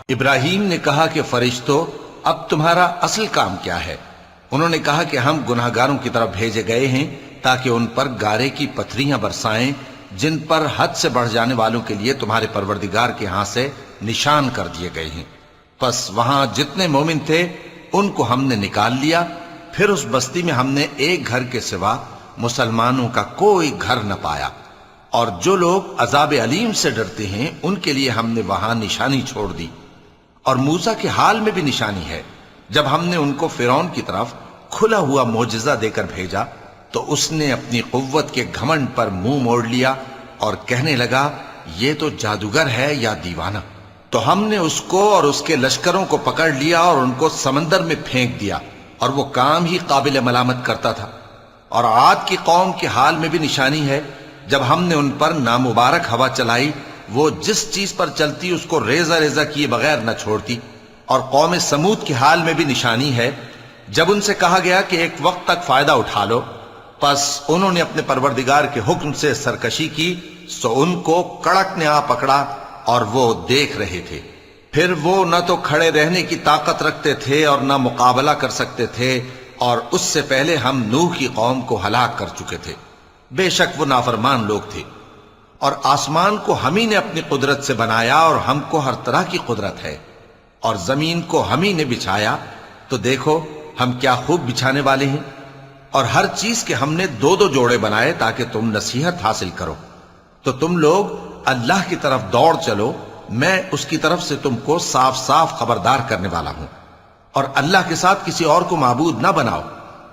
ابراہیم نے کہا کہ فرشتوں، اب تمہارا اصل کام کیا ہے؟ انہوں نے کہا کہ ہم گناہگاروں کی طرف بھیجے گئے ہیں تاکہ ان پر گارے کی پتھریاں برسائیں جن پر حد سے بڑھ جانے والوں کے لیے تمہارے پروردگار کے ہاں سے نشان کر دیے گئے ہیں۔ پس وہاں جتنے مومن تھے ان کو ہم نے نکال لیا، پھر اس بستی میں ہم نے ایک گھر کے سوا مسلمانوں کا کوئی گھر نہ پایا، اور جو لوگ عذاب علیم سے ڈرتے ہیں ان کے لیے ہم نے وہاں نشانی چھوڑ دی۔ اور موسیٰ کے حال میں بھی نشانی ہے، جب ہم نے ان کو فرعون کی طرف کھلا ہوا معجزہ دے کر بھیجا تو اس نے اپنی قوت کے گھمنڈ پر منہ موڑ لیا اور کہنے لگا یہ تو جادوگر ہے یا دیوانہ۔ تو ہم نے اس کو اور اس کے لشکروں کو پکڑ لیا اور ان کو سمندر میں پھینک دیا، اور وہ کام ہی قابل ملامت کرتا تھا۔ اور عاد کی قوم کے حال میں بھی نشانی ہے، جب ہم نے ان پر نامبارک ہوا چلائی، وہ جس چیز پر چلتی اس کو ریزہ ریزہ کیے بغیر نہ چھوڑتی۔ اور قوم سمود کے حال میں بھی نشانی ہے، جب ان سے کہا گیا کہ ایک وقت تک فائدہ اٹھا لو، پس انہوں نے اپنے پروردگار کے حکم سے سرکشی کی، سو ان کو کڑک نے آ پکڑا اور وہ دیکھ رہے تھے۔ پھر وہ نہ تو کھڑے رہنے کی طاقت رکھتے تھے اور نہ مقابلہ کر سکتے تھے، اور اس سے پہلے ہم نوح کی قوم کو ہلاک کر چکے تھے۔ بے شک وہ نافرمان لوگ تھے۔ اور آسمان کو ہم ہی نے اپنی قدرت سے بنایا، اور ہم کو ہر طرح کی قدرت ہے، اور زمین کو ہم ہی نے بچھایا، تو دیکھو ہم کیا خوب بچھانے والے ہیں۔ اور ہر چیز کے ہم نے دو دو جوڑے بنائے تاکہ تم نصیحت حاصل کرو۔ تو تم لوگ اللہ کی طرف دوڑ چلو، میں اس کی طرف سے تم کو صاف صاف خبردار کرنے والا ہوں۔ اور اللہ کے ساتھ کسی اور کو معبود نہ بناؤ،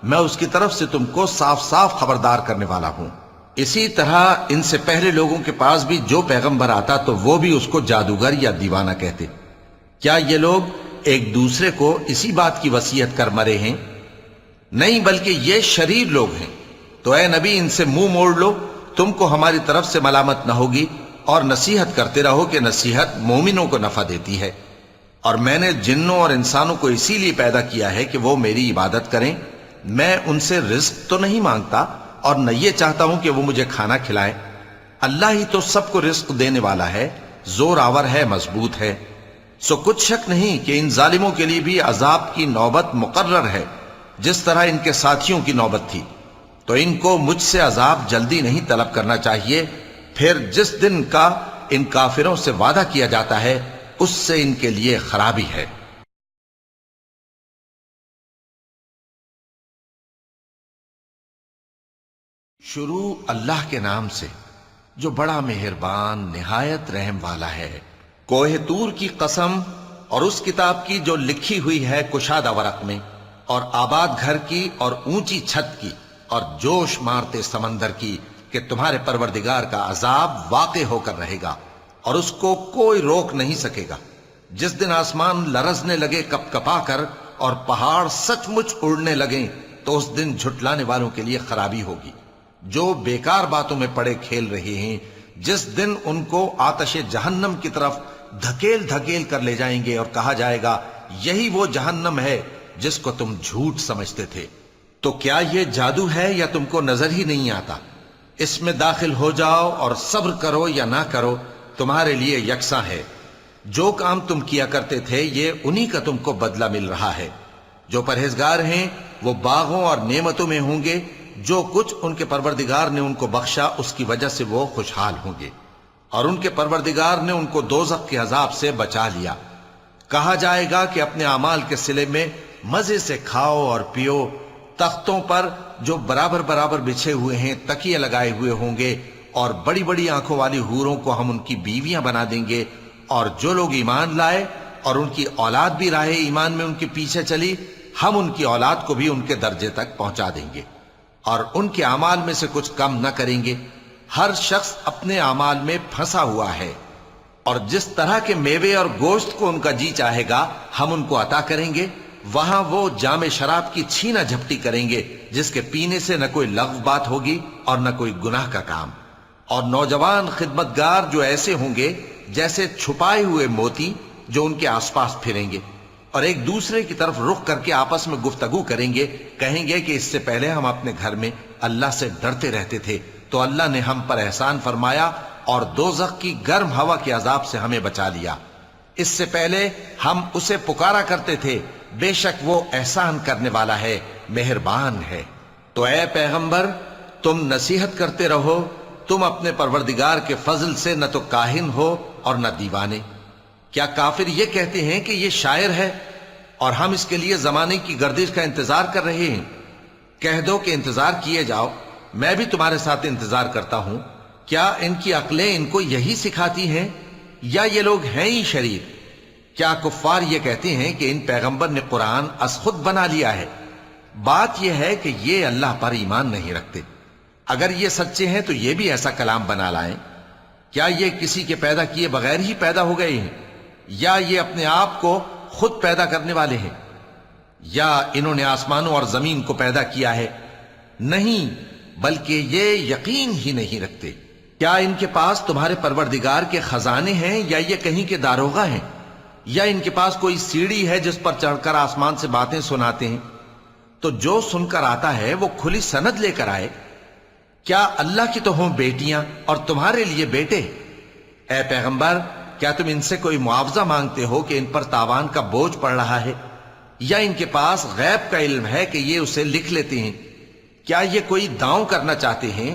میں اس کی طرف سے تم کو صاف صاف خبردار کرنے والا ہوں۔ اسی طرح ان سے پہلے لوگوں کے پاس بھی جو پیغمبر آتا تو وہ بھی اس کو جادوگر یا دیوانہ کہتے۔ کیا یہ لوگ ایک دوسرے کو اسی بات کی وصیت کر مرے ہیں؟ نہیں، بلکہ یہ شریر لوگ ہیں۔ تو اے نبی ان سے منہ موڑ لو، تم کو ہماری طرف سے ملامت نہ ہوگی، اور نصیحت کرتے رہو کہ نصیحت مومنوں کو نفع دیتی ہے۔ اور میں نے جنوں اور انسانوں کو اسی لیے پیدا کیا ہے کہ وہ میری عبادت کریں۔ میں ان سے رزق تو نہیں مانگتا، اور نہ یہ چاہتا ہوں کہ وہ مجھے کھانا کھلائیں۔ اللہ ہی تو سب کو رزق دینے والا ہے، زور آور ہے، مضبوط ہے۔ سو کچھ شک نہیں کہ ان ظالموں کے لیے بھی عذاب کی نوبت مقرر ہے، جس طرح ان کے ساتھیوں کی نوبت تھی۔ تو ان کو مجھ سے عذاب جلدی نہیں طلب کرنا چاہیے، پھر جس دن کا ان کافروں سے وعدہ کیا جاتا ہے اس سے ان کے لیے خرابی ہے۔ شروع اللہ کے نام سے جو بڑا مہربان نہایت رحم والا ہے۔ کوہ طور کی قسم، اور اس کتاب کی جو لکھی ہوئی ہے کشادہ ورق میں، اور آباد گھر کی، اور اونچی چھت کی، اور جوش مارتے سمندر کی، کہ تمہارے پروردگار کا عذاب واقع ہو کر رہے گا اور اس کو کوئی روک نہیں سکے گا۔ جس دن آسمان لرزنے لگے کپ کپا کر اور پہاڑ سچ مچ اڑنے لگیں تو اس دن جھٹلانے والوں کے لیے خرابی ہوگی، جو بیکار باتوں میں پڑے کھیل رہے ہیں۔ جس دن ان کو آتش جہنم کی طرف دھکیل دھکیل کر لے جائیں گے اور کہا جائے گا یہی وہ جہنم ہے جس کو تم جھوٹ سمجھتے تھے۔ تو کیا یہ جادو ہے یا تم کو نظر ہی نہیں آتا؟ اس میں داخل ہو جاؤ اور صبر کرو یا نہ کرو تمہارے لیے یکساں ہے۔ جو کام تم کیا کرتے تھے یہ انہی کا تم کو بدلہ مل رہا ہے۔ جو پرہیزگار ہیں وہ باغوں اور نعمتوں میں ہوں گے، جو کچھ ان کے پروردگار نے ان کو بخشا اس کی وجہ سے وہ خوشحال ہوں گے، اور ان کے پروردگار نے ان کو دوزخ کے عذاب سے بچا لیا۔ کہا جائے گا کہ اپنے اعمال کے صلے میں مزے سے کھاؤ اور پیو، تختوں پر جو برابر برابر بچھے ہوئے ہیں تکیے لگائے ہوئے ہوں گے، اور بڑی بڑی آنکھوں والی حوروں کو ہم ان کی بیویاں بنا دیں گے۔ اور جو لوگ ایمان لائے اور ان کی اولاد بھی راہ ایمان میں ان کے پیچھے چلی، ہم ان کی اولاد کو بھی ان کے درجے تک پہنچا دیں گے، اور ان کے اعمال میں سے کچھ کم نہ کریں گے۔ ہر شخص اپنے اعمال میں پھنسا ہوا ہے، اور جس طرح کے میوے اور گوشت کو ان کا جی چاہے گا ہم ان کو عطا کریں گے۔ وہاں وہ جام شراب کی چھینا جھپٹی کریں گے جس کے پینے سے نہ کوئی لغو بات ہوگی اور نہ کوئی گناہ کا کام۔ اور نوجوان خدمتگار جو ایسے ہوں گے جیسے چھپائے ہوئے موتی جو ان کے آس پاس پھریں گے، اور ایک دوسرے کی طرف رخ کر کے آپس میں گفتگو کریں گے، کہیں گے کہ اس سے پہلے ہم اپنے گھر میں اللہ سے ڈرتے رہتے تھے تو اللہ نے ہم پر احسان فرمایا اور دوزخ کی گرم ہوا کے عذاب سے ہمیں بچا لیا۔ اس سے پہلے ہم اسے پکارا کرتے تھے، بے شک وہ احسان کرنے والا ہے، مہربان ہے۔ تو اے پیغمبر تم نصیحت کرتے رہو، تم اپنے پروردگار کے فضل سے نہ تو کاہن ہو اور نہ دیوانے۔ کیا کافر یہ کہتے ہیں کہ یہ شاعر ہے اور ہم اس کے لیے زمانے کی گردش کا انتظار کر رہے ہیں؟ کہہ دو کہ انتظار کیے جاؤ، میں بھی تمہارے ساتھ انتظار کرتا ہوں۔ کیا ان کی عقلیں ان کو یہی سکھاتی ہیں یا یہ لوگ ہیں ہی شریر؟ کیا کفار یہ کہتے ہیں کہ ان پیغمبر نے قرآن از خود بنا لیا ہے؟ بات یہ ہے کہ یہ اللہ پر ایمان نہیں رکھتے۔ اگر یہ سچے ہیں تو یہ بھی ایسا کلام بنا لائیں۔ کیا یہ کسی کے پیدا کیے بغیر ہی پیدا ہو گئے ہیں یا یہ اپنے آپ کو خود پیدا کرنے والے ہیں؟ یا انہوں نے آسمانوں اور زمین کو پیدا کیا ہے؟ نہیں، بلکہ یہ یقین ہی نہیں رکھتے۔ کیا ان کے پاس تمہارے پروردگار کے خزانے ہیں یا یہ کہیں کے داروغہ ہیں؟ یا ان کے پاس کوئی سیڑھی ہے جس پر چڑھ کر آسمان سے باتیں سناتے ہیں؟ تو جو سن کر آتا ہے وہ کھلی سند لے کر آئے۔ کیا اللہ کی تو ہوں بیٹیاں اور تمہارے لیے بیٹے؟ اے پیغمبر کیا تم ان سے کوئی معاوضہ مانگتے ہو کہ ان پر تاوان کا بوجھ پڑ رہا ہے؟ یا ان کے پاس غیب کا علم ہے کہ یہ اسے لکھ لیتے ہیں؟ کیا یہ کوئی داؤں کرنا چاہتے ہیں؟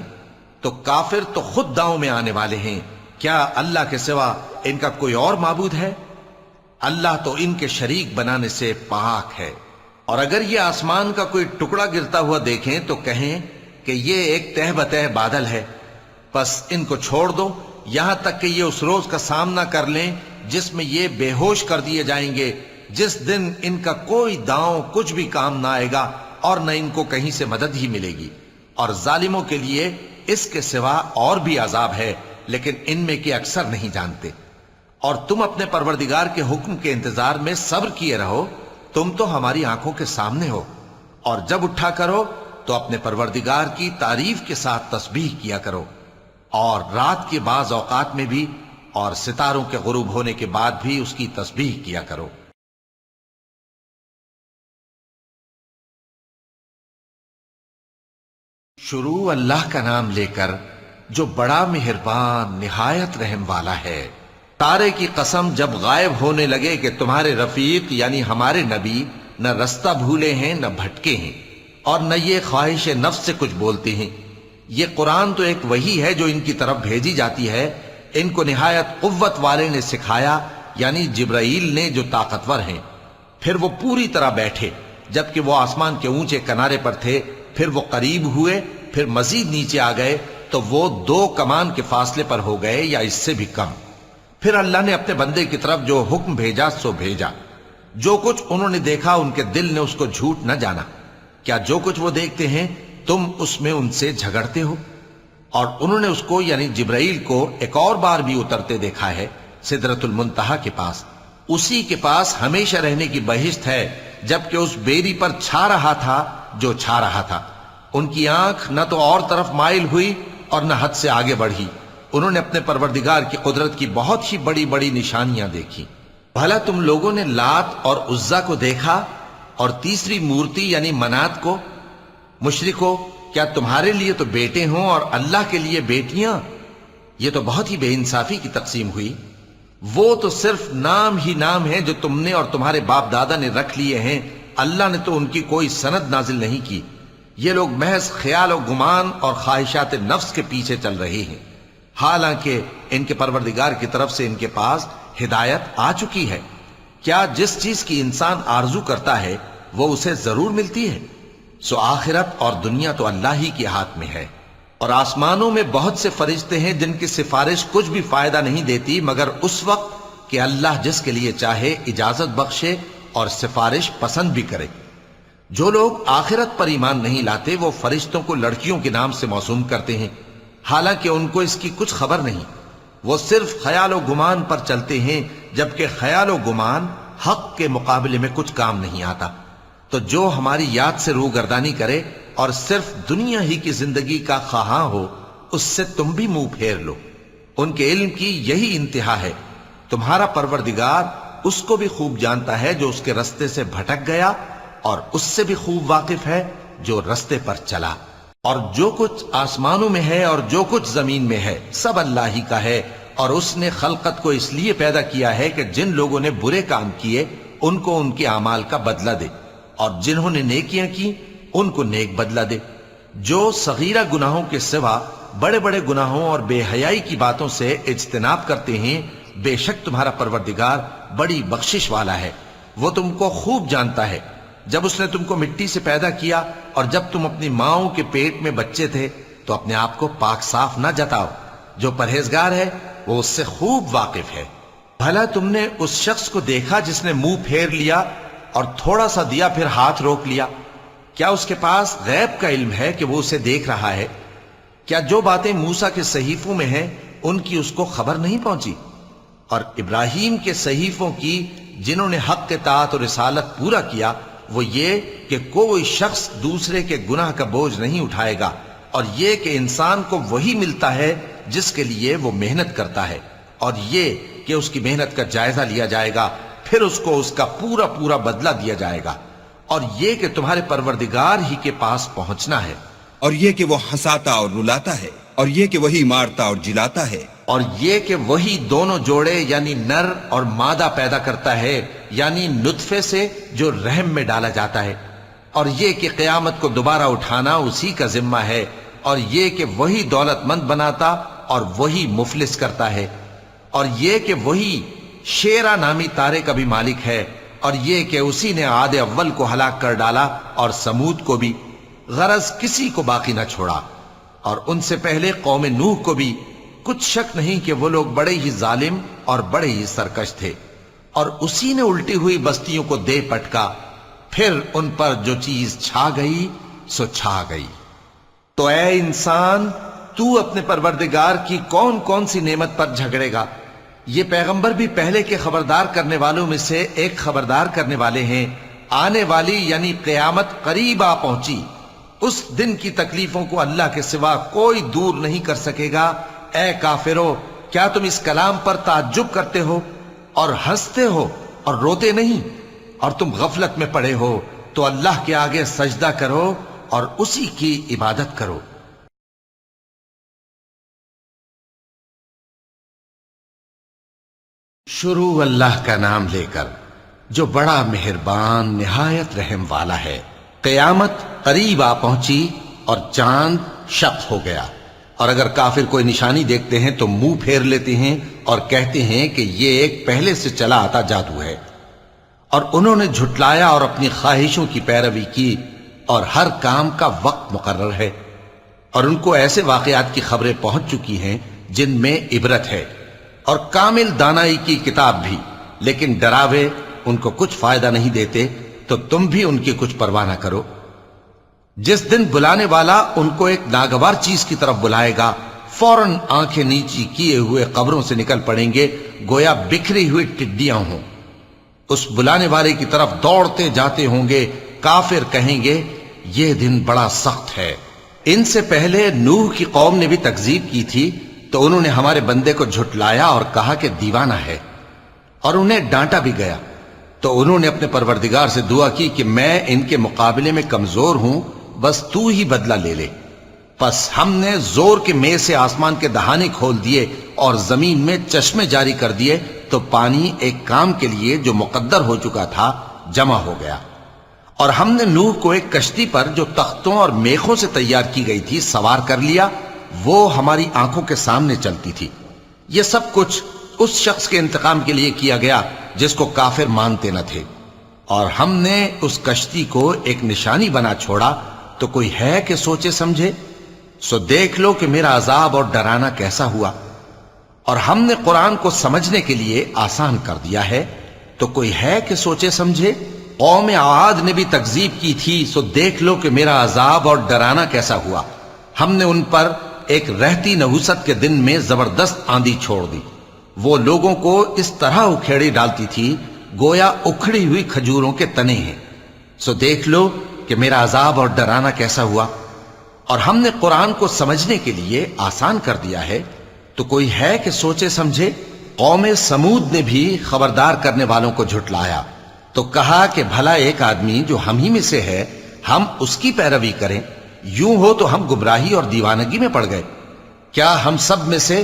تو کافر تو خود داؤں میں آنے والے ہیں۔ کیا اللہ کے سوا ان کا کوئی اور معبود ہے؟ اللہ تو ان کے شریک بنانے سے پاک ہے۔ اور اگر یہ آسمان کا کوئی ٹکڑا گرتا ہوا دیکھیں تو کہیں کہ یہ ایک تہ بتہ بادل ہے، پس ان کو چھوڑ دو یہاں تک کہ یہ اس روز کا سامنا کر لیں جس میں یہ بے ہوش کر دیے جائیں گے، جس دن ان کا کوئی داؤں کچھ بھی کام نہ آئے گا اور نہ ان کو کہیں سے مدد ہی ملے گی۔ اور ظالموں کے لیے اس کے سوا اور بھی عذاب ہے، لیکن ان میں کے اکثر نہیں جانتے۔ اور تم اپنے پروردگار کے حکم کے انتظار میں صبر کیے رہو، تم تو ہماری آنکھوں کے سامنے ہو۔ اور جب اٹھا کرو تو اپنے پروردگار کی تعریف کے ساتھ تسبیح کیا کرو، اور رات کے بعض اوقات میں بھی اور ستاروں کے غروب ہونے کے بعد بھی اس کی تسبیح کیا کرو۔ شروع اللہ کا نام لے کر جو بڑا مہربان نہایت رحم والا ہے۔ تارے کی قسم جب غائب ہونے لگے کہ تمہارے رفیق یعنی ہمارے نبی نہ رستہ بھولے ہیں نہ بھٹکے ہیں، اور نہ یہ خواہش نفس سے کچھ بولتے ہیں۔ یہ قرآن تو ایک وحی ہے جو ان کی طرف بھیجی جاتی ہے، ان کو نہایت قوت والے نے سکھایا، یعنی جبرائیل نے جو طاقتور ہیں۔ پھر وہ پوری طرح بیٹھے، جبکہ وہ آسمان کے اونچے کنارے پر تھے، پھر وہ قریب ہوئے، پھر مزید نیچے آ گئے تو وہ 2 کمان کے فاصلے پر ہو گئے یا اس سے بھی کم۔ پھر اللہ نے اپنے بندے کی طرف جو حکم بھیجا سو بھیجا۔ جو کچھ انہوں نے دیکھا ان کے دل نے اس کو جھوٹ نہ جانا۔ کیا جو کچھ وہ دیکھتے ہیں تم اس میں ان سے جھگڑتے ہو؟ اور انہوں نے اس کو یعنی جبرائیل کو ایک اور بار بھی اترتے دیکھا ہے سدرۃ المنتہا کے پاس۔ اسی کے پاس ہمیشہ رہنے کی بہشت ہے، جبکہ اس بیری پر چھا رہا تھا جو چھا رہا تھا۔ ان کی آنکھ نہ تو اور طرف مائل ہوئی اور نہ حد سے آگے بڑھی۔ انہوں نے اپنے پروردگار کی قدرت کی بہت ہی بڑی بڑی نشانیاں دیکھی۔ بھلا تم لوگوں نے لات اور عزا کو دیکھا اور تیسری مورتی یعنی منات کو؟ مشرکو کیا تمہارے لیے تو بیٹے ہوں اور اللہ کے لیے بیٹیاں؟ یہ تو بہت ہی بے انصافی کی تقسیم ہوئی۔ وہ تو صرف نام ہی نام ہے جو تم نے اور تمہارے باپ دادا نے رکھ لیے ہیں، اللہ نے تو ان کی کوئی سند نازل نہیں کی۔ یہ لوگ محض خیال و گمان اور خواہشات نفس کے پیچھے چل رہے ہیں، حالانکہ ان کے پروردگار کی طرف سے ان کے پاس ہدایت آ چکی ہے۔ کیا جس چیز کی انسان آرزو کرتا ہے وہ اسے ضرور ملتی ہے؟ سو آخرت اور دنیا تو اللہ ہی کے ہاتھ میں ہے۔ اور آسمانوں میں بہت سے فرشتے ہیں جن کی سفارش کچھ بھی فائدہ نہیں دیتی مگر اس وقت کہ اللہ جس کے لیے چاہے اجازت بخشے اور سفارش پسند بھی کرے۔ جو لوگ آخرت پر ایمان نہیں لاتے وہ فرشتوں کو لڑکیوں کے نام سے موسوم کرتے ہیں، حالانکہ ان کو اس کی کچھ خبر نہیں۔ وہ صرف خیال و گمان پر چلتے ہیں، جبکہ خیال و گمان حق کے مقابلے میں کچھ کام نہیں آتا۔ تو جو ہماری یاد سے روگردانی کرے اور صرف دنیا ہی کی زندگی کا خواہاں ہو، اس سے تم بھی منہ پھیر لو۔ ان کے علم کی یہی انتہا ہے۔ تمہارا پروردگار اس کو بھی خوب جانتا ہے جو اس کے رستے سے بھٹک گیا، اور اس سے بھی خوب واقف ہے جو رستے پر چلا۔ اور جو کچھ آسمانوں میں ہے اور جو کچھ زمین میں ہے سب اللہ ہی کا ہے، اور اس نے خلقت کو اس لیے پیدا کیا ہے کہ جن لوگوں نے برے کام کیے ان کو ان کے اعمال کا بدلہ دے، اور جنہوں نے نیکیاں کی ان کو نیک بدلہ دے۔ جو صغیرہ گناہوں کے سوا بڑے بڑے گناہوں اور بے حیائی کی باتوں سے اجتناب کرتے ہیں، بے شک تمہارا پروردگار بڑی بخشش والا ہے، وہ تم کو خوب جانتا ہے۔ جب اس نے تم کو مٹی سے پیدا کیا اور جب تم اپنی ماؤں کے پیٹ میں بچے تھے تو اپنے آپ کو پاک صاف نہ جتاؤ، جو پرہیزگار ہے وہ اس سے خوب واقف ہے۔ بھلا تم نے اس شخص کو دیکھا جس نے منہ پھیر لیا اور تھوڑا سا دیا پھر ہاتھ روک لیا؟ کیا اس کے پاس غیب کا علم ہے کہ وہ اسے دیکھ رہا ہے؟ کیا جو باتیں موسیٰ کے صحیفوں میں ہیں ان کی اس کو خبر نہیں پہنچی؟ اور ابراہیم کے صحیفوں کی جنہوں نے حق اطاعت اور رسالت پورا کیا، وہ یہ کہ کوئی شخص دوسرے کے گناہ کا بوجھ نہیں اٹھائے گا، اور یہ کہ انسان کو وہی ملتا ہے جس کے لیے وہ محنت کرتا ہے، اور یہ کہ اس کی محنت کا جائزہ لیا جائے گا، پھر اس کو اس کا پورا پورا بدلہ دیا جائے گا، اور یہ کہ تمہارے پروردگار ہی کے پاس پہنچنا ہے، اور یہ کہ وہ ہنساتا اور رلاتا ہے، اور یہ کہ وہی مارتا اور جلاتا ہے، اور یہ کہ وہی دونوں جوڑے یعنی نر اور مادہ پیدا کرتا ہے، یعنی نطفے سے جو رحم میں ڈالا جاتا ہے، اور یہ کہ قیامت کو دوبارہ اٹھانا اسی کا ذمہ ہے، اور یہ کہ وہی دولت مند بناتا اور وہی مفلس کرتا ہے، اور یہ کہ وہی شیرا نامی تارے کا بھی مالک ہے، اور یہ کہ اسی نے عاد اول کو ہلاک کر ڈالا اور سمود کو بھی، غرض کسی کو باقی نہ چھوڑا، اور ان سے پہلے قوم نوح کو بھی۔ کچھ شک نہیں کہ وہ لوگ بڑے ہی ظالم اور بڑے ہی سرکش تھے، اور اسی نے الٹی ہوئی بستیوں کو دے پٹکا، پھر ان پر جو چیز چھا گئی سو چھا گئی۔ تو اے انسان، تو اپنے پروردگار کی کون کون سی نعمت پر جھگڑے گا؟ یہ پیغمبر بھی پہلے کے خبردار کرنے والوں میں سے ایک خبردار کرنے والے ہیں۔ آنے والی یعنی قیامت قریب آ پہنچی، اس دن کی تکلیفوں کو اللہ کے سوا کوئی دور نہیں کر سکے گا۔ اے کافرو، کیا تم اس کلام پر تعجب کرتے ہو اور ہنستے ہو اور روتے نہیں؟ اور تم غفلت میں پڑے ہو تو اللہ کے آگے سجدہ کرو اور اسی کی عبادت کرو۔ شروع اللہ کا نام لے کر جو بڑا مہربان نہایت رحم والا ہے۔ قیامت قریب آ پہنچی اور چاند شق ہو گیا، اور اگر کافر کوئی نشانی دیکھتے ہیں تو منہ پھیر لیتے ہیں اور کہتے ہیں کہ یہ ایک پہلے سے چلا آتا جادو ہے، اور انہوں نے جھٹلایا اور اپنی خواہشوں کی پیروی کی، اور ہر کام کا وقت مقرر ہے، اور ان کو ایسے واقعات کی خبریں پہنچ چکی ہیں جن میں عبرت ہے، اور کامل دانائی کی کتاب بھی، لیکن ڈراوے ان کو کچھ فائدہ نہیں دیتے، تو تم بھی ان کی کچھ پرواہ نہ کرو۔ جس دن بلانے والا ان کو ایک ناگوار چیز کی طرف بلائے گا، فوراً آنکھیں نیچی کیے ہوئے قبروں سے نکل پڑیں گے گویا بکھری ہوئی ٹڈیاں ہوں۔ اس بلانے والے کی طرف دوڑتے جاتے ہوں گے، کافر کہیں گے یہ دن بڑا سخت ہے۔ ان سے پہلے نوح کی قوم نے بھی تکذیب کی تھی، تو انہوں نے ہمارے بندے کو جھٹلایا اور کہا کہ دیوانہ ہے، اور انہیں ڈانٹا بھی گیا۔ تو انہوں نے اپنے پروردگار سے دعا کی کہ میں ان کے مقابلے میں کمزور ہوں، بس تو ہی بدلہ لے لے۔ پس ہم نے زور کے مے سے آسمان کے دہانے کھول دیے اور زمین میں چشمے جاری کر دیے، تو پانی ایک کام کے لیے جو مقدر ہو چکا تھا جمع ہو گیا۔ اور ہم نے نوح کو ایک کشتی پر جو تختوں اور میخوں سے تیار کی گئی تھی سوار کر لیا، وہ ہماری آنکھوں کے سامنے چلتی تھی۔ یہ سب کچھ اس شخص کے انتقام کے لیے کیا گیا جس کو کافر مانتے نہ تھے، اور ہم نے اس کشتی کو ایک نشانی بنا چھوڑا، تو کوئی ہے کہ سوچے سمجھے؟ سو دیکھ لو کہ میرا عذاب اور ڈرانا کیسا ہوا۔ اور ہم نے قرآن کو سمجھنے کے لیے آسان کر دیا ہے، تو کوئی ہے کہ سوچے سمجھے؟ قوم عاد نے بھی تکذیب کی تھی، سو دیکھ لو کہ میرا عذاب اور ڈرانا کیسا ہوا۔ ہم نے ان پر ایک رہتی نحوست کے دن میں زبردست آندھی چھوڑ دی، وہ لوگوں کو اس طرح اکھیڑی ڈالتی تھی گویا اکھڑی ہوئی کھجوروں کے تنے ہیں۔ سو دیکھ لو کہ میرا عذاب اور ڈرانا کیسا ہوا۔ اور ہم نے قرآن کو سمجھنے کے لیے آسان کر دیا ہے، تو کوئی ہے کہ سوچے سمجھے؟ قوم سمود نے بھی خبردار کرنے والوں کو جھٹلایا، تو کہا کہ بھلا ایک آدمی جو ہم ہی میں سے ہے، ہم اس کی پیروی کریں؟ یوں ہو تو ہم گمراہی اور دیوانگی میں پڑ گئے۔ کیا ہم سب میں سے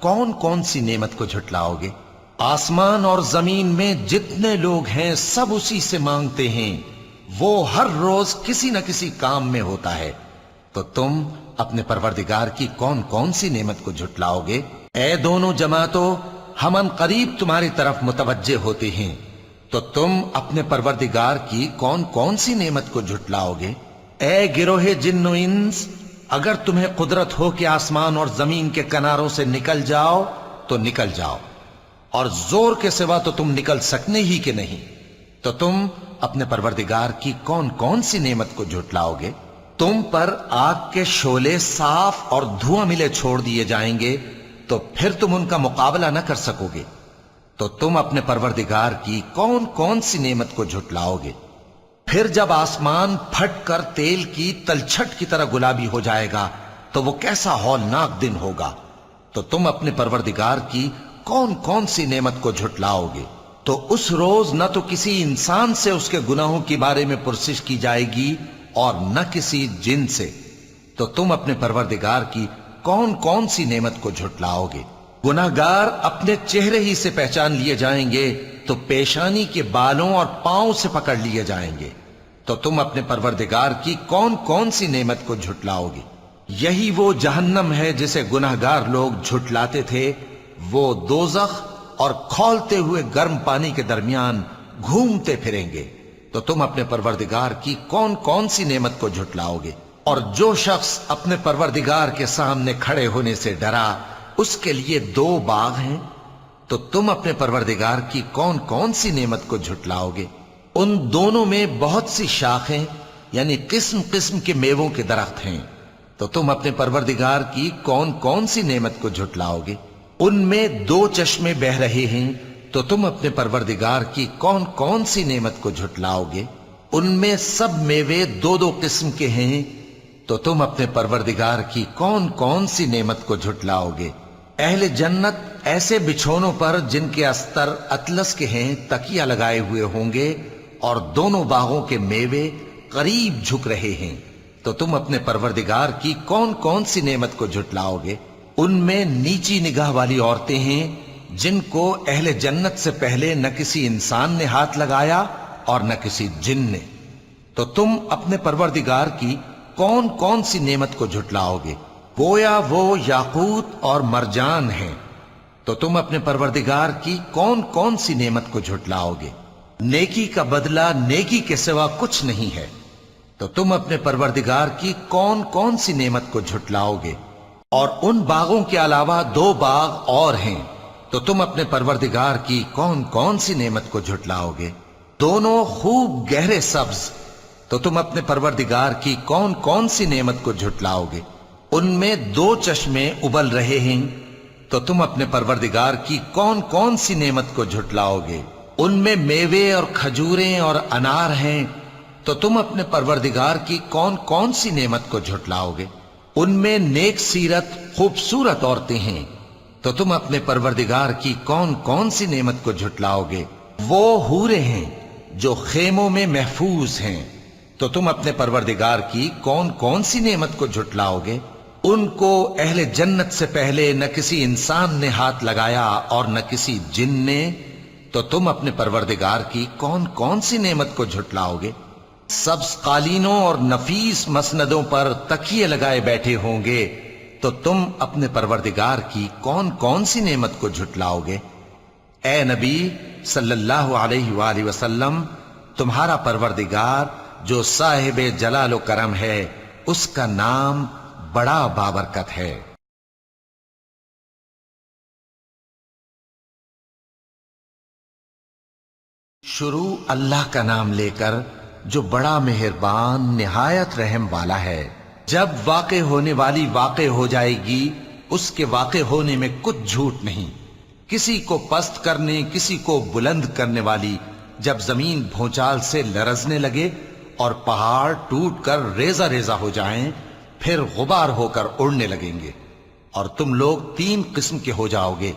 کون کون سی نعمت کو جھٹلاؤگے؟ آسمان اور زمین میں جتنے لوگ ہیں سب اسی سے مانگتے ہیں، وہ ہر روز کسی نہ کسی کام میں ہوتا ہے، تو تم اپنے پروردگار کی کون کون سی نعمت کو جھٹلاؤگے؟ اے دونوں جماعتوں، ہم ان قریب تمہاری طرف متوجہ ہوتے ہیں، تو تم اپنے پروردگار کی کون کون سی نعمت کو جھٹلاؤگے؟ اے گروہ جن و انس، اگر تمہیں قدرت ہو کہ آسمان اور زمین کے کناروں سے نکل جاؤ تو نکل جاؤ، اور زور کے سوا تو تم نکل سکنے ہی کہ نہیں، تو تم اپنے پروردگار کی کون کون سی نعمت کو جھٹلاؤگے؟ تم پر آگ کے شعلے صاف اور دھواں ملے چھوڑ دیے جائیں گے، تو پھر تم ان کا مقابلہ نہ کر سکو گے، تو تم اپنے پروردگار کی کون کون سی نعمت کو جھٹلاؤگے؟ پھر جب آسمان پھٹ کر تیل کی تلچھٹ کی طرح گلابی ہو جائے گا تو وہ کیسا ہولناک دن ہوگا، تو تم اپنے پروردگار کی کون کون سی نعمت کو جھٹلاؤگے؟ تو اس روز نہ تو کسی انسان سے اس کے گناہوں کے بارے میں پرسش کی جائے گی اور نہ کسی جن سے، تو تم اپنے پروردگار کی کون کون سی نعمت کو جھٹلاؤگے؟ گناہگار اپنے چہرے ہی سے پہچان لیے جائیں گے تو پیشانی کے بالوں اور پاؤں سے پکڑ لیے جائیں گے، تو تم اپنے پروردگار کی کون کون سی نعمت کو جھٹلاؤگے؟ یہی وہ جہنم ہے جسے گناہگار لوگ جھٹلاتے تھے، وہ دوزخ اور کھولتے ہوئے گرم پانی کے درمیان گھومتے پھریں گے، تو تم اپنے پروردگار کی کون کون سی نعمت کو جھٹلاؤگے؟ اور جو شخص اپنے پروردگار کے سامنے کھڑے ہونے سے ڈرا اس کے لیے 2 باغ ہیں، تو تم اپنے پروردگار کی کون کون سی نعمت کو جھٹلاؤگے؟ ان دونوں میں بہت سی شاخیں یعنی قسم قسم کے میووں کے درخت ہیں، تو تم اپنے پروردگار کی کون کون سی نعمت کو جھٹلاؤگے؟ ان میں 2 چشمے بہ رہے ہیں، تو تم اپنے پروردگار کی کون کون سی نعمت کو جھٹلاؤگے؟ ان میں سب میوے 2 قسم کے ہیں، تو تم اپنے پروردگار کی کون کون سی نعمت کو جھٹلاؤگے؟ اہل جنت ایسے بچھونوں پر جن کے استر اطلس کے ہیں تکیہ لگائے ہوئے ہوں گے، اور دونوں باغوں کے میوے قریب جھک رہے ہیں، تو تم اپنے پروردگار کی کون کون سی نعمت کو جھٹلاؤگے؟ ان میں نیچی نگاہ والی عورتیں ہیں جن کو اہل جنت سے پہلے نہ کسی انسان نے ہاتھ لگایا اور نہ کسی جن نے، تو تم اپنے پروردگار کی کون کون سی نعمت کو جھٹلاؤگے؟ گویا وہ یاقوت اور مرجان ہیں، تو تم اپنے پروردگار کی کون کون سی نعمت کو جھٹلاؤگے؟ نیکی کا بدلہ نیکی کے سوا کچھ نہیں ہے، تو تم اپنے پروردگار کی کون کون سی نعمت کو جھٹلاؤگے؟ اور ان باغوں کے علاوہ 2 باغ اور ہیں، تو تم اپنے پروردگار کی کون کون سی نعمت کو جھٹلاؤگے؟ دونوں خوب گہرے سبز، تو تم اپنے پروردگار کی کون کون سی نعمت کو جھٹلاؤگے؟ ان میں 2 چشمے ابل رہے ہیں، تو تم اپنے پروردگار کی کون کون سی نعمت کو جھٹلاؤگے؟ ان میں میوے اور کھجوریں اور انار ہیں، تو تم اپنے پروردگار کی کون کون سی نعمت کو جھٹلاؤگے؟ ان میں نیک سیرت خوبصورت عورتیں ہیں، تو تم اپنے پروردگار کی کون کون سی نعمت کو جھٹلاؤگے؟ وہ حوریں ہیں جو خیموں میں محفوظ ہیں، تو تم اپنے پروردگار کی کون کون سی نعمت کو جھٹلاؤگے؟ ان کو اہل جنت سے پہلے نہ کسی انسان نے ہاتھ لگایا اور نہ کسی جن نے، تو تم اپنے پروردگار کی کون کون سی نعمت کو جھٹلاؤگے؟ سبز قالینوں اور نفیس مسندوں پر تکیے لگائے بیٹھے ہوں گے، تو تم اپنے پروردگار کی کون کون سی نعمت کو جھٹلاؤگے؟ اے نبی صلی اللہ علیہ وآلہ وسلم، تمہارا پروردگار جو صاحب جلال و کرم ہے، اس کا نام بڑا بابرکت ہے۔ شروع اللہ کا نام لے کر جو بڑا مہربان نہایت رحم والا ہے۔ جب واقع ہونے والی واقع ہو جائے گی، اس کے واقع ہونے میں کچھ جھوٹ نہیں۔ کسی کو پست کرنے کسی کو بلند کرنے والی جب زمین بھونچال سے لرزنے لگے اور پہاڑ ٹوٹ کر ریزہ ریزہ ہو جائیں، پھر غبار ہو کر اڑنے لگیں گے، اور تم لوگ 3 قسم کے ہو جاؤ گے،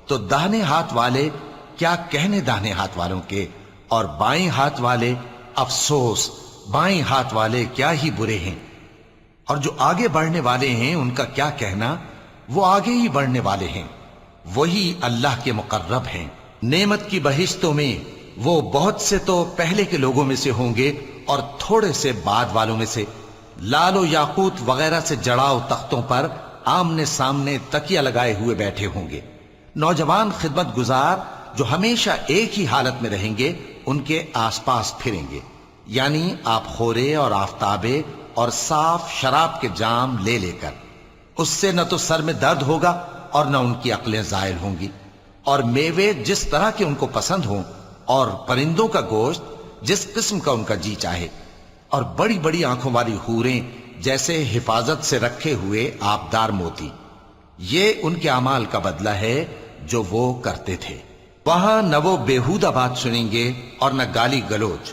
تو داہنے ہاتھ والے کیا کہنے داہنے ہاتھ والوں کے، اور بائیں ہاتھ والے افسوس بائیں ہاتھ والے کیا ہی برے ہیں، اور جو آگے بڑھنے والے ہیں ان کا کیا کہنا، وہ آگے ہی بڑھنے والے ہیں، وہی اللہ کے مقرب ہیں۔ نعمت کی بہشتوں میں وہ بہت سے تو پہلے کے لوگوں میں سے ہوں گے اور تھوڑے سے بعد والوں میں سے۔ لال و یاقوت وغیرہ سے جڑاؤ تختوں پر آمنے سامنے تکیہ لگائے ہوئے بیٹھے ہوں گے۔ نوجوان خدمت گزار جو ہمیشہ ایک ہی حالت میں رہیں گے ان کے آس پاس پھریں گے، یعنی آپ خورے اور آفتابے اور صاف شراب کے جام لے لے کر۔ اس سے نہ تو سر میں درد ہوگا اور نہ ان کی عقلیں زائل ہوں گی، اور میوے جس طرح کے ان کو پسند ہوں، اور پرندوں کا گوشت جس قسم کا ان کا جی چاہے، اور بڑی بڑی آنکھوں والی حوریں جیسے حفاظت سے رکھے ہوئے آبدار موتی۔ یہ ان کے اعمال کا بدلہ ہے جو وہ کرتے تھے۔ وہاں نہ وہ بیہودہ بات سنیں گے اور نہ گالی گلوچ،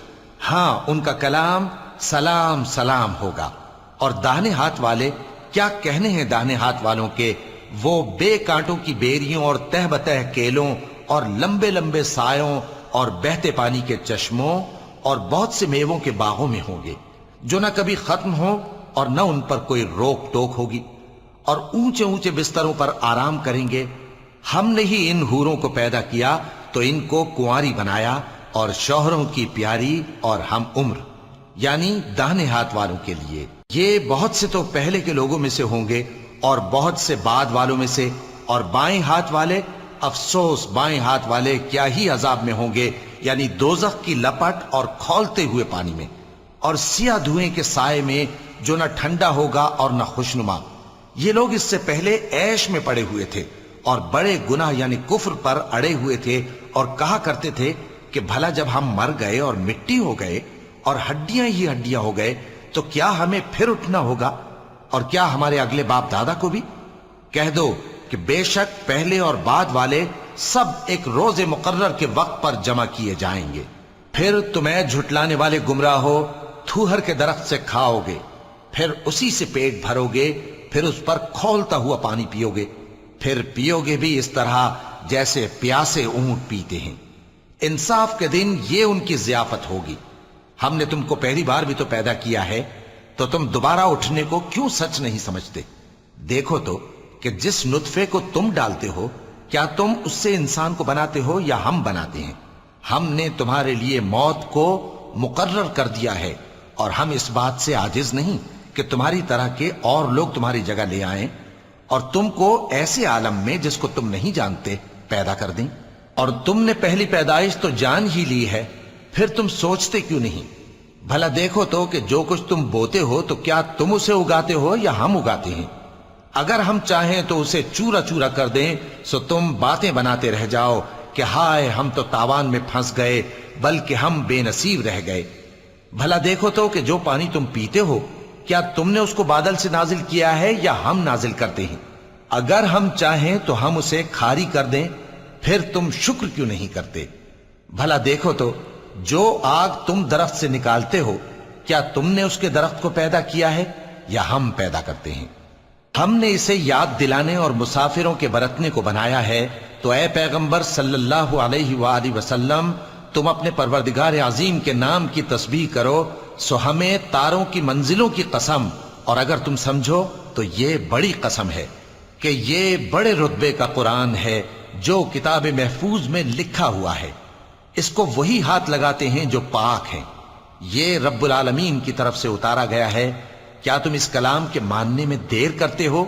ہاں ان کا کلام سلام سلام ہوگا۔ اور داہنے ہاتھ والے کیا کہنے ہیں داہنے ہاتھ والوں کے، وہ بے کانٹوں کی بیریوں اور تہ بتہ کیلوں اور لمبے لمبے سایوں اور بہتے پانی کے چشموں اور بہت سے میووں کے باغوں میں ہوں گے، جو نہ کبھی ختم ہوں اور نہ ان پر کوئی روک ٹوک ہوگی، اور اونچے اونچے بستروں پر آرام کریں گے۔ ہم نے ہی ان حوروں کو پیدا کیا تو ان کو کنواری بنایا، اور شوہروں کی پیاری اور ہم عمر، یعنی داہنے ہاتھ والوں کے لیے۔ یہ بہت سے تو پہلے کے لوگوں میں سے ہوں گے اور بہت سے بعد والوں میں سے۔ اور بائیں ہاتھ والے، افسوس بائیں ہاتھ والے کیا ہی عذاب میں ہوں گے، یعنی دوزخ کی لپٹ اور کھولتے ہوئے پانی میں، اور سیاہ دھوئیں کے سائے میں جو نہ ٹھنڈا ہوگا اور نہ خوشنما۔ یہ لوگ اس سے پہلے عیش میں پڑے ہوئے تھے اور بڑے گناہ یعنی کفر پر اڑے ہوئے تھے، اور کہا کرتے تھے کہ بھلا جب ہم مر گئے اور مٹی ہو گئے اور ہڈیاں ہی ہڈیاں ہو گئے تو کیا ہمیں پھر اٹھنا ہوگا، اور کیا ہمارے اگلے باپ دادا کو بھی؟ کہہ دو کہ بے شک پہلے اور بعد والے سب ایک روز مقرر کے وقت پر جمع کیے جائیں گے۔ پھر تمہیں جھٹلانے والے گمراہ ہو تھوہر کے درخت سے کھاؤ گے، پھر اسی سے پیٹ بھرو گے، پھر اس پر کھولتا ہوا پانی پیو گے، پھر پیو گے بھی اس طرح جیسے پیاسے اونٹ پیتے ہیں۔ انصاف کے دن یہ ان کی ضیافت ہوگی۔ ہم نے تم کو پہلی بار بھی تو پیدا کیا ہے، تو تم دوبارہ اٹھنے کو کیوں سچ نہیں سمجھتے؟ دیکھو تو کہ جس نطفے کو تم ڈالتے ہو کیا تم اس سے انسان کو بناتے ہو یا ہم بناتے ہیں؟ ہم نے تمہارے لیے موت کو مقرر کر دیا ہے، اور ہم اس بات سے عاجز نہیں کہ تمہاری طرح کے اور لوگ تمہاری جگہ لے آئیں اور تم کو ایسے عالم میں جس کو تم نہیں جانتے پیدا کر دیں۔ اور تم نے پہلی پیدائش تو جان ہی لی ہے، پھر تم سوچتے کیوں نہیں؟ بھلا دیکھو تو کہ جو کچھ تم بوتے ہو تو کیا تم اسے اگاتے ہو یا ہم اگاتے ہیں؟ اگر ہم چاہیں تو اسے چورا چورا کر دیں، سو تم باتیں بناتے رہ جاؤ کہ ہائے ہم تو تاوان میں پھنس گئے، بلکہ ہم بے نصیب رہ گئے۔ بھلا دیکھو تو کہ جو پانی تم پیتے ہو کیا تم نے اس کو بادل سے نازل کیا ہے یا ہم نازل کرتے ہیں؟ اگر ہم چاہیں تو ہم اسے کھاری کر دیں، پھر تم شکر کیوں نہیں کرتے؟ بھلا دیکھو تو جو آگ تم درخت سے نکالتے ہو کیا تم نے اس کے درخت کو پیدا کیا ہے یا ہم پیدا کرتے ہیں؟ ہم نے اسے یاد دلانے اور مسافروں کے برتنے کو بنایا ہے، تو اے پیغمبر صلی اللہ علیہ وآلہ وسلم تم اپنے پروردگار عظیم کے نام کی تسبیح کرو، سو ہمیں تاروں کی منزلوں کی قسم، اور اگر تم سمجھو تو یہ بڑی قسم ہے کہ یہ بڑے رتبے کا قرآن ہے جو کتاب محفوظ میں لکھا ہوا ہے۔ اس کو وہی ہاتھ لگاتے ہیں جو پاک ہیں۔ یہ رب العالمین کی طرف سے اتارا گیا ہے۔ کیا تم اس کلام کے ماننے میں دیر کرتے ہو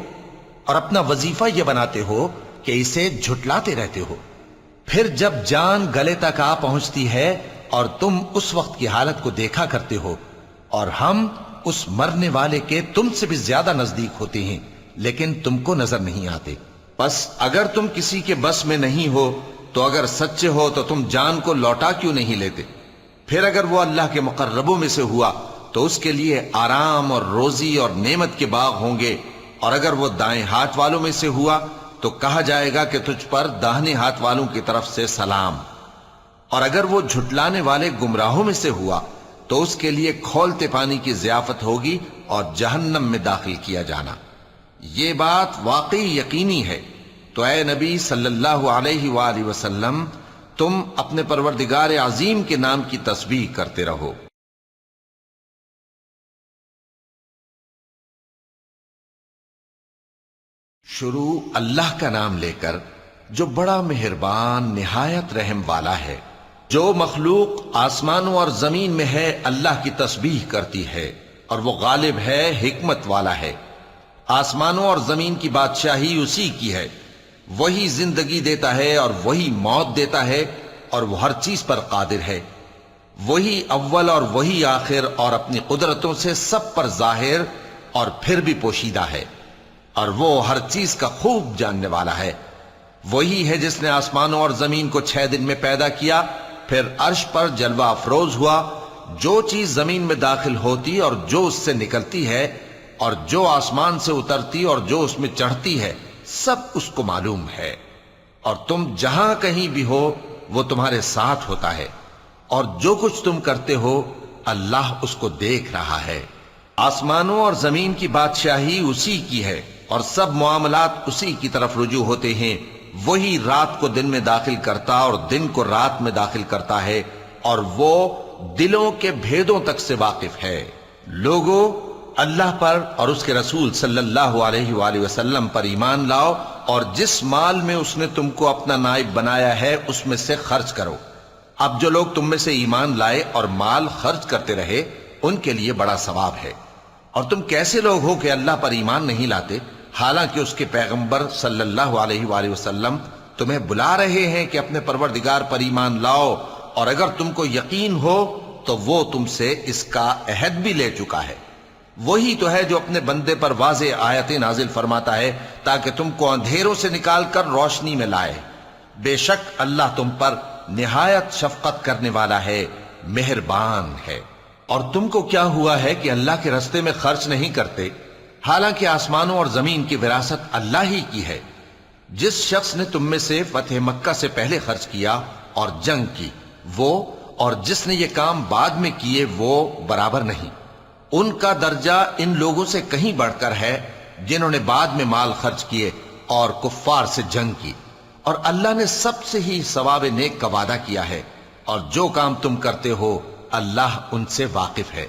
اور اپنا وظیفہ یہ بناتے ہو کہ اسے جھٹلاتے رہتے ہو؟ پھر جب جان گلے تک آ پہنچتی ہے اور تم اس وقت کی حالت کو دیکھا کرتے ہو، اور ہم اس مرنے والے کے تم سے بھی زیادہ نزدیک ہوتے ہیں لیکن تم کو نظر نہیں آتے۔ بس اگر تم کسی کے بس میں نہیں ہو تو اگر سچے ہو تو تم جان کو لوٹا کیوں نہیں لیتے؟ پھر اگر وہ اللہ کے مقربوں میں سے ہوا تو اس کے لیے آرام اور روزی اور نعمت کے باغ ہوں گے، اور اگر وہ دائیں ہاتھ والوں میں سے ہوا تو کہا جائے گا کہ تجھ پر داہنے ہاتھ والوں کی طرف سے سلام، اور اگر وہ جھٹلانے والے گمراہوں میں سے ہوا تو اس کے لیے کھولتے پانی کی ضیافت ہوگی اور جہنم میں داخل کیا جانا۔ یہ بات واقعی یقینی ہے، تو اے نبی صلی اللہ علیہ وآلہ وسلم تم اپنے پروردگار عظیم کے نام کی تسبیح کرتے رہو۔ شروع اللہ کا نام لے کر جو بڑا مہربان نہایت رحم والا ہے۔ جو مخلوق آسمانوں اور زمین میں ہے اللہ کی تسبیح کرتی ہے، اور وہ غالب ہے، حکمت والا ہے۔ آسمانوں اور زمین کی بادشاہی اسی کی ہے، وہی زندگی دیتا ہے اور وہی موت دیتا ہے، اور وہ ہر چیز پر قادر ہے۔ وہی اول اور وہی آخر، اور اپنی قدرتوں سے سب پر ظاہر اور پھر بھی پوشیدہ ہے، اور وہ ہر چیز کا خوب جاننے والا ہے۔ وہی ہے جس نے آسمانوں اور زمین کو 6 دن میں پیدا کیا، پھر عرش پر جلوہ افروز ہوا۔ جو چیز زمین میں داخل ہوتی اور جو اس سے نکلتی ہے، اور جو آسمان سے اترتی اور جو اس میں چڑھتی ہے، سب اس کو معلوم ہے۔ اور تم جہاں کہیں بھی ہو وہ تمہارے ساتھ ہوتا ہے، اور جو کچھ تم کرتے ہو اللہ اس کو دیکھ رہا ہے۔ آسمانوں اور زمین کی بادشاہی اسی کی ہے، اور سب معاملات اسی کی طرف رجوع ہوتے ہیں۔ وہی رات کو دن میں داخل کرتا اور دن کو رات میں داخل کرتا ہے، اور وہ دلوں کے بھیدوں تک سے واقف ہے۔ لوگوں، اللہ پر اور اس کے رسول صلی اللہ علیہ وآلہ وسلم پر ایمان لاؤ، اور جس مال میں اس نے تم کو اپنا نائب بنایا ہے اس میں سے خرچ کرو۔ اب جو لوگ تم میں سے ایمان لائے اور مال خرچ کرتے رہے ان کے لیے بڑا ثواب ہے۔ اور تم کیسے لوگ ہو کہ اللہ پر ایمان نہیں لاتے، حالانکہ اس کے پیغمبر صلی اللہ علیہ وآلہ وسلم تمہیں بلا رہے ہیں کہ اپنے پروردگار پر ایمان لاؤ، اور اگر تم کو یقین ہو تو وہ تم سے اس کا عہد بھی لے چکا ہے۔ وہی تو ہے جو اپنے بندے پر واضح آیتیں نازل فرماتا ہے تاکہ تم کو اندھیروں سے نکال کر روشنی میں لائے۔ بے شک اللہ تم پر نہایت شفقت کرنے والا ہے، مہربان ہے۔ اور تم کو کیا ہوا ہے کہ اللہ کے رستے میں خرچ نہیں کرتے، حالانکہ آسمانوں اور زمین کی وراثت اللہ ہی کی ہے۔ جس شخص نے تم میں سے فتح مکہ سے پہلے خرچ کیا اور جنگ کی، وہ اور جس نے یہ کام بعد میں کیے وہ برابر نہیں۔ ان کا درجہ ان لوگوں سے کہیں بڑھ کر ہے جنہوں نے بعد میں مال خرچ کیے اور کفار سے جنگ کی، اور اللہ نے سب سے ہی ثواب نیک کا وعدہ کیا ہے، اور جو کام تم کرتے ہو اللہ ان سے واقف ہے۔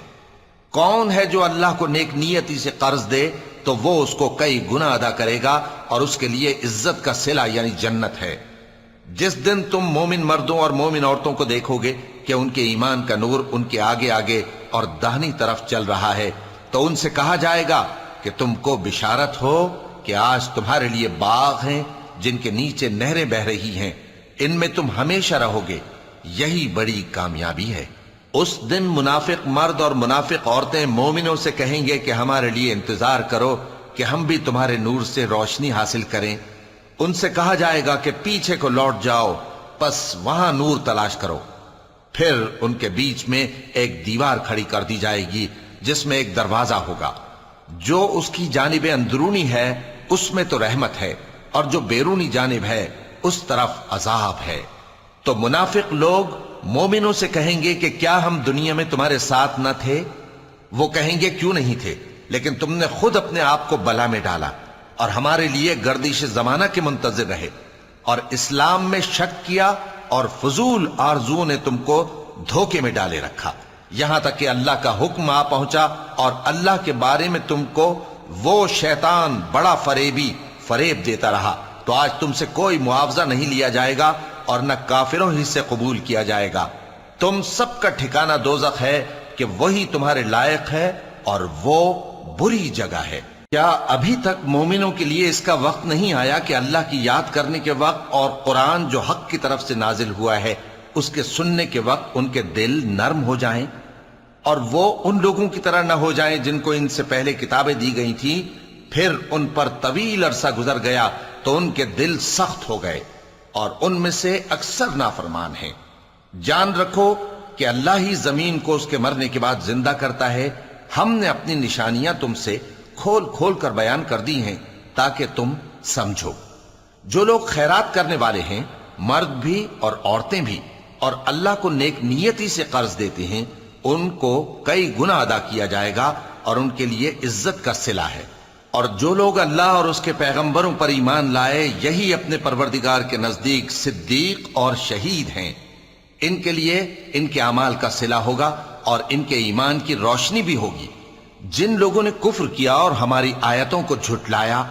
کون ہے جو اللہ کو نیک نیتی سے قرض دے تو وہ اس کو کئی گنا ادا کرے گا، اور اس کے لیے عزت کا صلہ یعنی جنت ہے۔ جس دن تم مومن مردوں اور مومن عورتوں کو دیکھو گے کہ ان کے ایمان کا نور ان کے آگے آگے اور داہنی طرف چل رہا ہے، تو ان سے کہا جائے گا کہ تم کو بشارت ہو کہ آج تمہارے لیے باغ ہیں جن کے نیچے نہریں بہ رہی ہیں، ان میں تم ہمیشہ رہو گے، یہی بڑی کامیابی ہے۔ اس دن منافق مرد اور منافق عورتیں مومنوں سے کہیں گے کہ ہمارے لیے انتظار کرو کہ ہم بھی تمہارے نور سے روشنی حاصل کریں۔ ان سے کہا جائے گا کہ پیچھے کو لوٹ جاؤ، پس وہاں نور تلاش کرو۔ پھر ان کے بیچ میں ایک دیوار کھڑی کر دی جائے گی جس میں ایک دروازہ ہوگا، جو اس کی جانب اندرونی ہے اس میں تو رحمت ہے، اور جو بیرونی جانب ہے اس طرف عذاب ہے۔ تو منافق لوگ مومنوں سے کہیں گے کہ کیا ہم دنیا میں تمہارے ساتھ نہ تھے؟ وہ کہیں گے کیوں نہیں تھے، لیکن تم نے خود اپنے آپ کو بلا میں ڈالا اور ہمارے لیے گردش زمانہ کے منتظر رہے، اور اسلام میں شک کیا، اور فضول آرزوؤں نے تم کو دھوکے میں ڈالے رکھا، یہاں تک کہ اللہ کا حکم آ پہنچا، اور اللہ کے بارے میں تم کو وہ شیطان بڑا فریبی فریب دیتا رہا۔ تو آج تم سے کوئی معاوضہ نہیں لیا جائے گا اور نہ کافروں ہی سے قبول کیا جائے گا۔ تم سب کا ٹھکانہ دوزخ ہے کہ وہی تمہارے لائق ہے، اور وہ بری جگہ ہے۔ کیا ابھی تک مومنوں کے لیے اس کا وقت نہیں آیا کہ اللہ کی یاد کرنے کے وقت اور قرآن جو حق کی طرف سے نازل ہوا ہے اس کے سننے کے وقت ان کے دل نرم ہو جائیں، اور وہ ان لوگوں کی طرح نہ ہو جائیں جن کو ان سے پہلے کتابیں دی گئی تھیں، پھر ان پر طویل عرصہ گزر گیا تو ان کے دل سخت ہو گئے، اور ان میں سے اکثر نافرمان ہیں۔ جان رکھو کہ اللہ ہی زمین کو اس کے مرنے کے بعد زندہ کرتا ہے۔ ہم نے اپنی نشانیاں تم سے کھول کھول کر بیان کر دی ہیں تاکہ تم سمجھو۔ جو لوگ خیرات کرنے والے ہیں، مرد بھی اور عورتیں بھی، اور اللہ کو نیک نیتی سے قرض دیتے ہیں، ان کو کئی گنا ادا کیا جائے گا، اور ان کے لیے عزت کا صلہ ہے۔ اور جو لوگ اللہ اور اس کے پیغمبروں پر ایمان لائے، یہی اپنے پروردگار کے نزدیک صدیق اور شہید ہیں۔ ان کے لیے ان کے اعمال کا صلہ ہوگا، اور ان کے ایمان کی روشنی بھی ہوگی۔ جن لوگوں نے کفر کیا اور ہماری آیتوں کو جھٹلایا،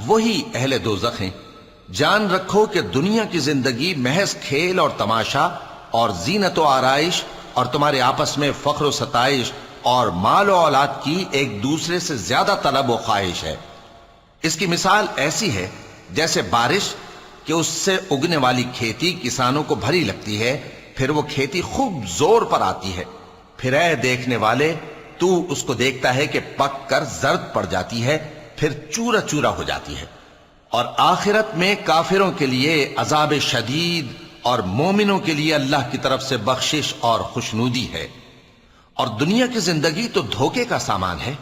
وہی اہل دوزخ ہیں۔ جان رکھو کہ دنیا کی زندگی محض کھیل اور تماشا اور زینت و آرائش اور تمہارے آپس میں فخر و ستائش اور مال و اولاد کی ایک دوسرے سے زیادہ طلب و خواہش ہے۔ اس کی مثال ایسی ہے جیسے بارش کہ اس سے اگنے والی کھیتی کسانوں کو بھری لگتی ہے، پھر وہ کھیتی خوب زور پر آتی ہے، پھر اے دیکھنے والے تو اس کو دیکھتا ہے کہ پک کر زرد پڑ جاتی ہے، پھر چورا چورا ہو جاتی ہے۔ اور آخرت میں کافروں کے لیے عذاب شدید اور مومنوں کے لیے اللہ کی طرف سے بخشش اور خوشنودی ہے۔ اور دنیا کی زندگی تو دھوکے کا سامان ہے۔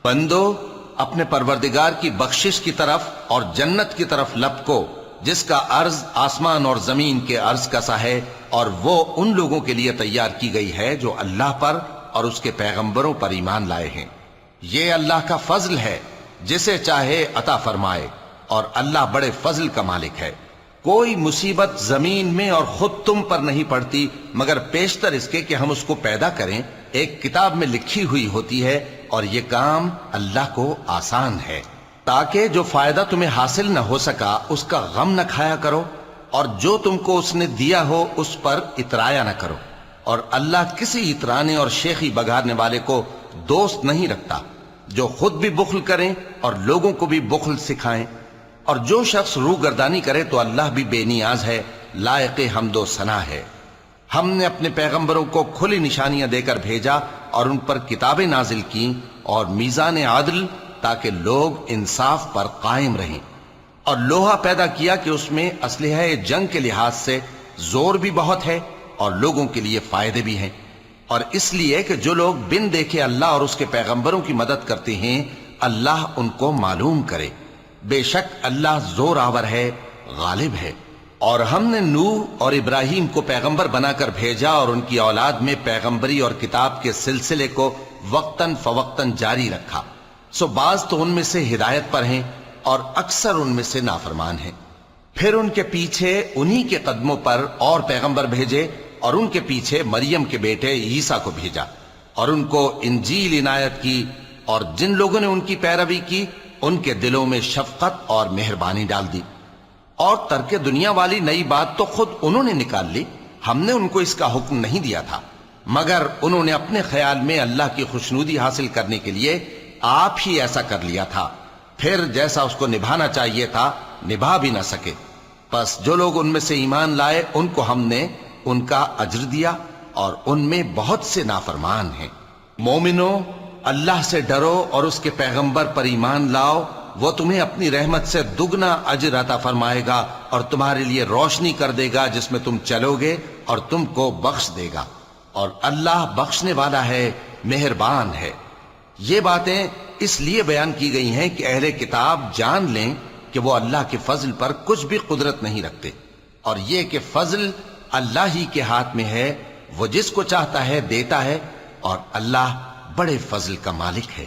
بندو اپنے پروردگار کی بخشش کی طرف اور جنت کی طرف لپکو جس کا عرض آسمان اور زمین کے عرض کا سا ہے، اور وہ ان لوگوں کے لیے تیار کی گئی ہے جو اللہ پر اور اس کے پیغمبروں پر ایمان لائے ہیں۔ یہ اللہ کا فضل ہے، جسے چاہے عطا فرمائے، اور اللہ بڑے فضل کا مالک ہے۔ کوئی مصیبت زمین میں اور خود تم پر نہیں پڑتی مگر پیشتر اس کے کہ ہم اس کو پیدا کریں، ایک کتاب میں لکھی ہوئی ہوتی ہے، اور یہ کام اللہ کو آسان ہے۔ تاکہ جو فائدہ تمہیں حاصل نہ ہو سکا اس کا غم نہ کھایا کرو، اور جو تم کو اس نے دیا ہو اس پر اترایا نہ کرو۔ اور اللہ کسی اترانے اور شیخی بگاڑنے والے کو دوست نہیں رکھتا، جو خود بھی بخل کریں اور لوگوں کو بھی بخل سکھائیں۔ اور جو شخص روح گردانی کرے تو اللہ بھی بے نیاز ہے، لائق حمد و ثنا ہے۔ ہم نے اپنے پیغمبروں کو کھلی نشانیاں دے کر بھیجا اور ان پر کتابیں نازل کی اور میزان عدل، تاکہ لوگ انصاف پر قائم رہیں، اور لوہا پیدا کیا کہ اس میں اسلحہ جنگ کے لحاظ سے زور بھی بہت ہے اور لوگوں کے لیے فائدے بھی ہیں، اور اس لیے کہ جو لوگ بن دیکھے اللہ اور اس کے پیغمبروں کی مدد کرتے ہیں اللہ ان کو معلوم کرے۔ بے شک اللہ زور آور ہے، غالب ہے۔ اور ہم نے نوح اور ابراہیم کو پیغمبر بنا کر بھیجا اور ان کی اولاد میں پیغمبری اور کتاب کے سلسلے کو وقتاً فوقتاً جاری رکھا، سو بعض تو ان میں سے ہدایت پر ہیں اور اکثر ان میں سے نافرمان ہیں۔ پھر ان کے پیچھے انہی کے قدموں پر اور پیغمبر بھیجے، اور ان کے پیچھے مریم کے بیٹے عیسیٰ کو بھیجا، اور ان کو انجیل عنایت کی، اور جن لوگوں نے ان کی پیروی کی ان کے دلوں میں شفقت اور مہربانی ڈال دی۔ اور ترک دنیا والی نئی بات تو خود انہوں نے نکال لی، ہم نے ان کو اس کا حکم نہیں دیا تھا، مگر انہوں نے اپنے خیال میں اللہ کی خوشنودی حاصل کرنے کے لیے آپ ہی ایسا کر لیا تھا، پھر جیسا اس کو نبھانا چاہیے تھا نبھا بھی نہ سکے۔ پس جو لوگ ان میں سے ایمان لائے ان کو ہم نے ان کا اجر دیا، اور ان میں بہت سے نافرمان ہیں۔ مومنو اللہ سے ڈرو اور اس کے پیغمبر پر ایمان لاؤ، وہ تمہیں اپنی رحمت سے دگنا اجر عطا فرمائے گا اور تمہارے لیے روشنی کر دے گا جس میں تم چلو گے، اور تم کو بخش دے گا، اور اللہ بخشنے والا ہے، مہربان ہے۔ یہ باتیں اس لیے بیان کی گئی ہیں کہ اہل کتاب جان لیں کہ وہ اللہ کے فضل پر کچھ بھی قدرت نہیں رکھتے، اور یہ کہ فضل اللہ ہی کے ہاتھ میں ہے، وہ جس کو چاہتا ہے دیتا ہے، اور اللہ بڑے فضل کا مالک ہے۔